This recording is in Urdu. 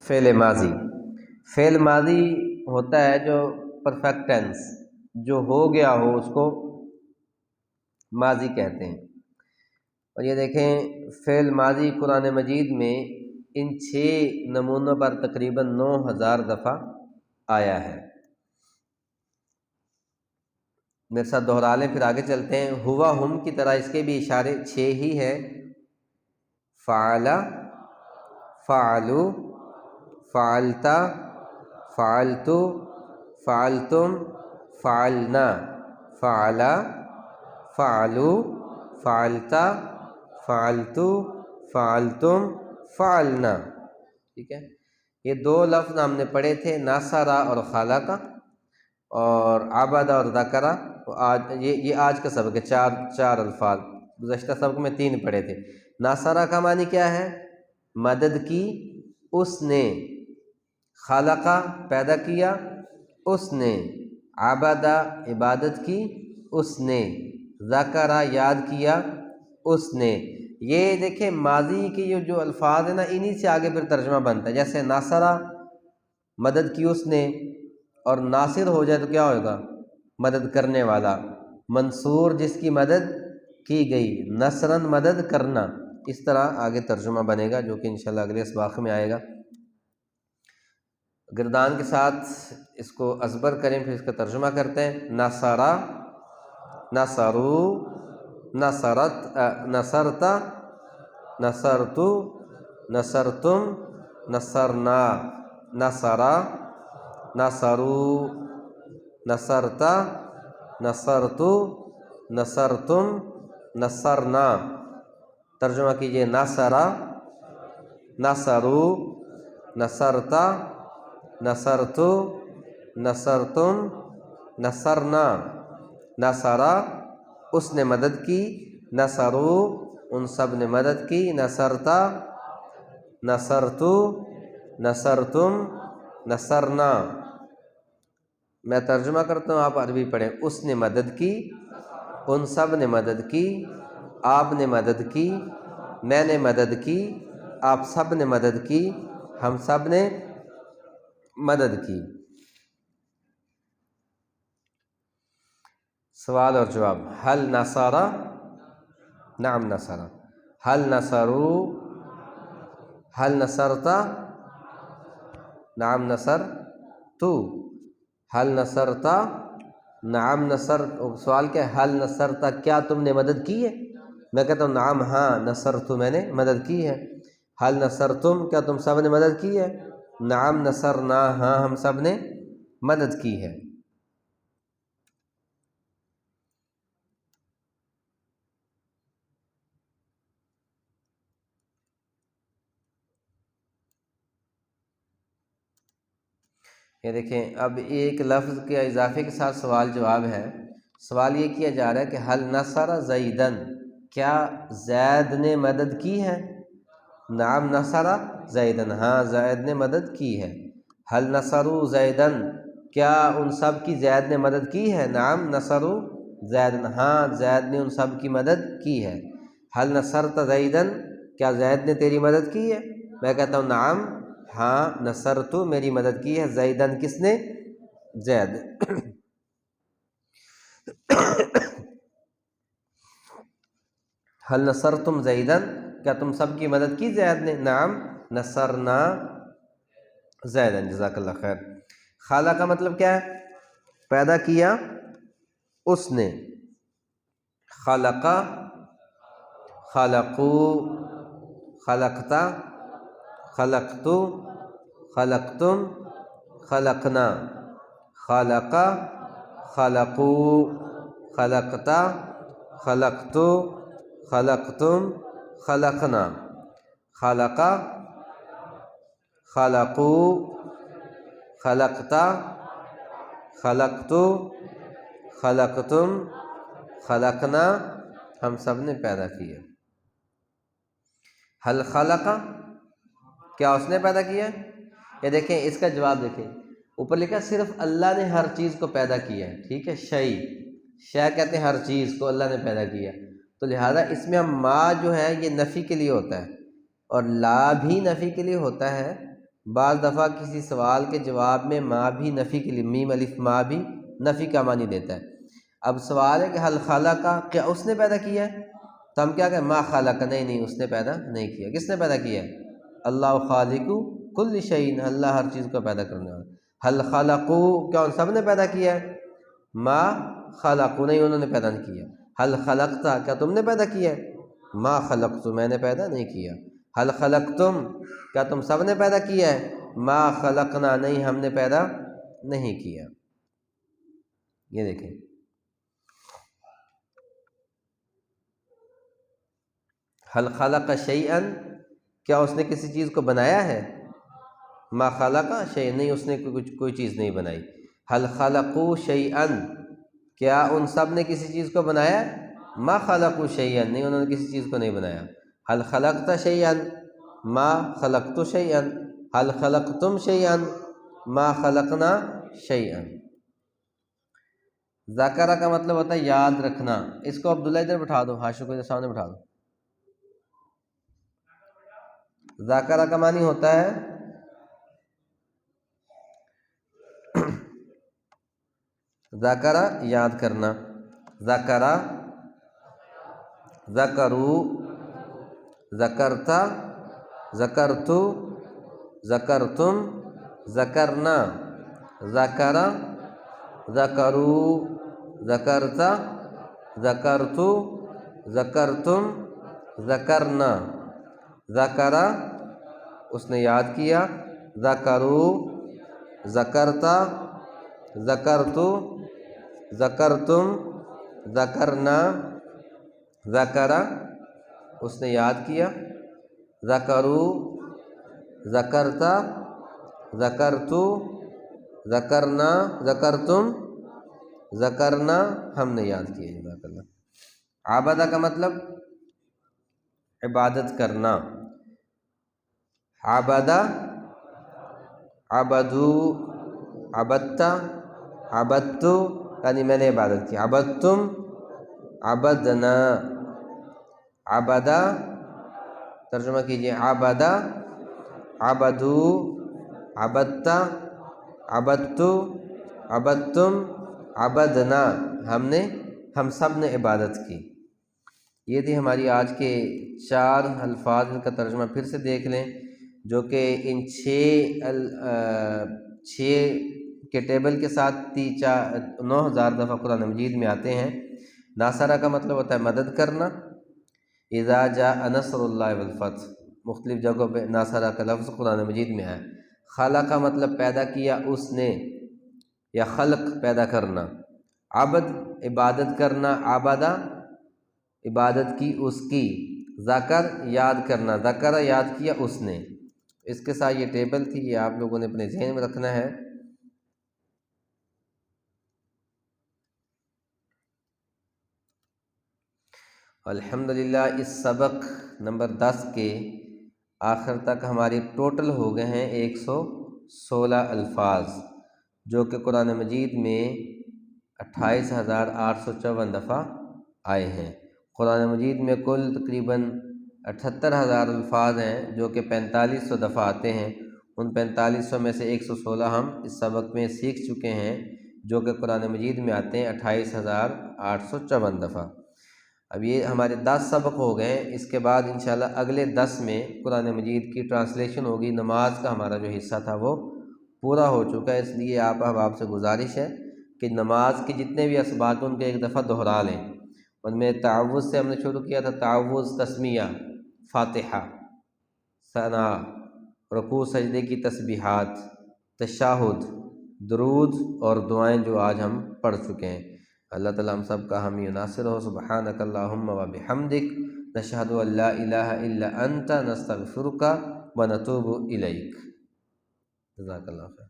فعل ماضی، فعل ماضی ہوتا ہے جو پرفیکٹ ٹینس، جو ہو گیا ہو اس کو ماضی کہتے ہیں۔ اور یہ دیکھیں فعل ماضی قرآن مجید میں ان 6 نمونوں پر تقریباً 9000 دفعہ آیا ہے۔ میرے ساتھ دوہرا لیں پھر آگے چلتے ہیں۔ ہوا ہم کی طرح اس کے بھی اشارے 6 ہی ہیں، فعل، فعلو، فعلتا، فعلتو، فعلتم، فعلنا، فعلا، فعلو، فعلتا، فعلتو، فعلتم، فعلنا۔ ٹھیک ہے، یہ 2 لفظ ہم نے پڑھے تھے، ناصرہ اور خالقہ، اور عبدہ اور ذکرہ۔ یہ آج کا سبق ہے، چار الفاظ۔ گزشتہ سبق میں 3 پڑھے تھے۔ ناصرہ کا معنی کیا ہے؟ مدد کی اس نے، خالقہ پیدا کیا اس نے، عبدہ عبادت کی اس نے، ذکرہ یاد کیا اس نے۔ یہ دیکھیں ماضی کے جو الفاظ ہیں نا، انہی سے آگے پھر ترجمہ بنتا ہے۔ جیسے ناصرہ مدد کی اس نے، اور ناصر ہو جائے تو کیا ہوگا؟ مدد کرنے والا۔ منصور جس کی مدد کی گئی، نصرن مدد کرنا۔ اس طرح آگے ترجمہ بنے گا جو کہ انشاءاللہ اگلے اسباق میں آئے گا۔ گردان کے ساتھ اس کو ازبر کریں پھر اس کا ترجمہ کرتے ہیں۔ نصرہ، نصرو، نصرت، نصرت، نصرتو، نصرتم، نصرنا، نصرہ، نصرو، نصرت، نصرتو، نصرتم، نصرنا۔ ترجمہ کیجئے۔ نصرہ، نصرو، نصرت، نصرتو، نصرتم، نصرنا۔ نصرہ اس نے مدد کی، نصرو ان سب نے مدد کی، نصرت، نصرتو، نصرتم، نصرنا۔ میں ترجمہ کرتا ہوں، آپ عربی پڑھیں۔ اس نے مدد کی، ان سب نے مدد کی، آپ نے مدد کی، میں نے مدد کی، آپ سب نے مدد کی، ہم سب نے مدد کی۔ سوال اور جواب۔ حل نصر، نعم نصر، حل نصرو، حل نصرت، نعم نصر تو، حل نصرت، نعم نصر۔ سوال کیا ہے؟ حل نصرت، کیا تم نے مدد کی ہے؟ میں کہتا ہوں نعم، ہاں، نصرت میں نے مدد کی ہے۔ حل نصرتم، کیا تم سب نے مدد کی ہے؟ نعم نصرنا، ہاں ہم سب نے مدد کی ہے۔ یہ دیکھیں اب ایک لفظ کے اضافے کے ساتھ سوال جواب ہے۔ سوال یہ کیا جا رہا ہے کہ حل نصر زیدن، کیا زید نے مدد کی ہے؟ نعم نصر زیدن، ہاں زید نے مدد کی ہے۔ حل نصرو زیدن، کیا ان سب کی زید نے مدد کی ہے؟ نعم نصرو زیدن، ہاں زید نے ان سب کی مدد کی ہے۔ حل نصرت زیدن، کیا زید نے تیری مدد کی ہے؟ میں کہتا ہوں نعم، ہاں نصرتو میری مدد کی ہے۔ زیدن کس نے؟ زید۔ حل نصرتم زیدن، کیا تم سب کی مدد کی زید نے؟ نعم نصرنا زیدن، جزاک اللہ خیر۔ خالہ کا مطلب کیا ہے؟ پیدا کیا اس نے۔ خلقہ، خلقو، خلقتا، خلقتو، خلقتم، خلقنا۔ خلقہ، خلقو، خلقتا، خلقتو، خلقتم، خلقنا۔ خلقہ، خلقو، خلقتا، خلقتو، خلقتم، خلقنا، ہم سب نے پیدا کیا۔ حل خلق، کیا اس نے پیدا کیا؟ یہ دیکھیں اس کا جواب دیکھیں، اوپر لکھا صرف اللہ نے ہر چیز کو پیدا کیا ہے، ٹھیک ہے، شے کہتے ہیں ہر چیز کو اللہ نے پیدا کیا، تو لہذا اس میں ما جو ہے یہ نفی کے لیے ہوتا ہے، اور لا بھی نفی کے لیے ہوتا ہے، بعض دفعہ کسی سوال کے جواب میں ما بھی نفی کے لیے، میم الف ما بھی نفی کا معنی دیتا ہے۔ اب سوال ہے کہ حل خلق، کیا اس نے پیدا کیا ہے؟ تو ہم کیا کہیں؟ ما خلق، نہیں اس نے پیدا نہیں کیا۔ کس نے پیدا کیا ہے؟ اللہ خالق کل شیء، اللہ ہر چیز کو پیدا کرنے والا۔ حل خلقو، کیا ان سب نے پیدا کیا ہے؟ ما خلقو، نہیں انہوں نے پیدا نہیں کیا۔ حل خلقتا، کیا تم نے پیدا کیا ہے؟ ما خلقت، میں نے پیدا نہیں کیا۔ حل خلقتم، کیا تم سب نے پیدا کیا ہے؟ ما خلقنا، نہیں ہم نے پیدا نہیں کیا۔ یہ دیکھیں، حل خلق شیئا، کیا اس نے کسی چیز کو بنایا ہے؟ ما خلق شیئا، نہیں اس نے کوئی چیز نہیں بنائی۔ حل خلقو شیئا، کیا ان سب نے کسی چیز کو بنایا؟ ما خلقو شیئا، نہیں انہوں نے کسی چیز کو نہیں بنایا۔ حل خلقت شیئا، ما خلقت شیئا۔ حل خلقتم شیئا، ما خلقنا شیئا۔ ذاکرہ کا مطلب ہوتا ہے یاد رکھنا۔ اس کو عبداللہ ادھر بٹھا دو، حاشو کو ادھر سامنے بٹھا دو۔ ذاکرہ کا معنی ہوتا ہے ذاکرہ یاد کرنا۔ ذاکرہ، ذکرو، ذکرتا، ذکرتو، ذکرتم، ذکرنا، ذکرہ، ذکرو، ذکرتا، ذکرتو، ذکرتم، ذکرنا۔ ذکرہ اس نے یاد کیا، ذکرو ذکرتا، ذکرتو ذکرتم، ذکرنا۔ ذکرہ اس نے یاد کیا، ذکرو ذکرتا، ذکرتو ذکرنا، ذکرتم، ذکرنا، ہم نے یاد کیا۔ جزاک اللہ۔ عبادہ کا مطلب عبادت کرنا۔ عبادہ، عبدو، عبدتا، عبدتو، یعنی میں نے عبادت کی۔ عبدتم، عبدنا۔ عبدہ، ترجمہ کیجئے، عبدہ، عبدو، عبدتا، عبدتو، عبدتم، عبدنا، ہم سب نے عبادت کی۔ یہ تھی ہماری آج کے 4 الفاظ، ان کا ترجمہ پھر سے دیکھ لیں، جو کہ ان 6 کے ٹیبل کے ساتھ 9000 دفعہ قرآن مجید میں آتے ہیں۔ ناصرہ کا مطلب ہوتا ہے مدد کرنا۔ اذا جاء نصر اللہ والفتح، مختلف جگہوں پہ ناصرہ کا لفظ قرآن مجید میں ہے۔ خلق کا مطلب پیدا کیا اس نے، یا خلق پیدا کرنا۔ عبد عبادت کرنا، عبادہ عبادت کی اس کی۔ ذکر یاد کرنا، ذکر یاد کیا اس نے۔ اس کے ساتھ یہ ٹیبل تھی، یہ آپ لوگوں نے اپنے ذہن میں رکھنا ہے۔ الحمدللہ اس سبق نمبر 10 کے آخر تک ہماری ٹوٹل ہو گئے ہیں 116 الفاظ، جو کہ قرآن مجید میں 28,854 دفعہ آئے ہیں۔ قرآن مجید میں کل تقریباً 78,000 الفاظ ہیں، جو کہ 4500 دفعہ آتے ہیں۔ ان 4500 میں سے 116 ہم اس سبق میں سیکھ چکے ہیں، جو کہ قرآن مجید میں آتے ہیں 28,854 دفعہ۔ اب یہ ہمارے 10 سبق ہو گئے ہیں۔ اس کے بعد انشاءاللہ اگلے 10 میں قرآن مجید کی ٹرانسلیشن ہوگی۔ نماز کا ہمارا جو حصہ تھا وہ پورا ہو چکا ہے، اس لیے آپ سے گزارش ہے کہ نماز کے جتنے بھی اسباق ان کے ایک دفعہ دہرا لیں۔ ان میں تعوذ سے ہم نے شروع کیا تھا، تعوذ، تسمیہ، فاتحہ، ثنا، رکوع سجدے کی تسبیحات، تشہد، درود اور دعائیں جو آج ہم پڑھ چکے ہیں۔ اللہ تعالیٰ ہم سب کا حامی و ناصر ہو۔ سبحانک اللہم و بحمدک، نشہد ان لا الہ الا انت، نستغفرک و نتوب الیک۔ جزاک اللہ خیر۔